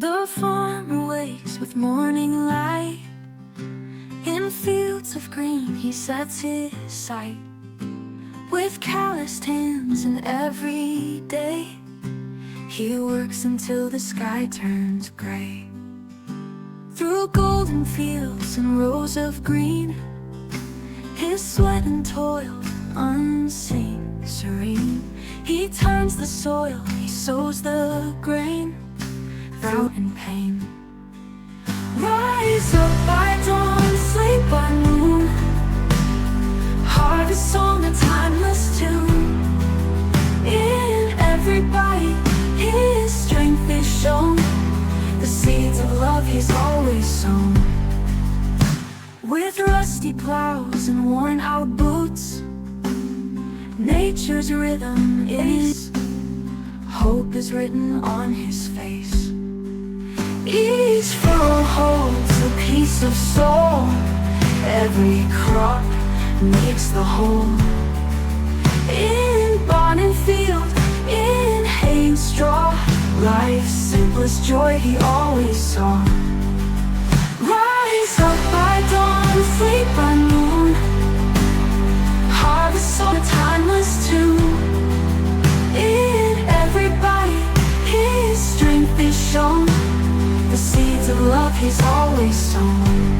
The farmer wakes with morning light. In fields of green he sets his sight. With calloused hands and every day he works until the sky turns gray. Through golden fields and rows of green, his sweat and toil unseen, serene. He turns the soil, he sows the grain, fruit and pain. Rise up by dawn, sleep by moon, harvest song, a timeless tune. In every bite his strength is shown, the seeds of love he's always sown. With rusty plows and worn out boots, nature's rhythm is, hope is written on his face. Each furrow holds a piece of soul, every crop makes the whole. In barn and field, in hay and straw, life's simplest joy he always saw. Rise up by dawn, sleep by moon, harvest on a timeless tune. In every bite his strength is shown, the seeds of love he's always sown.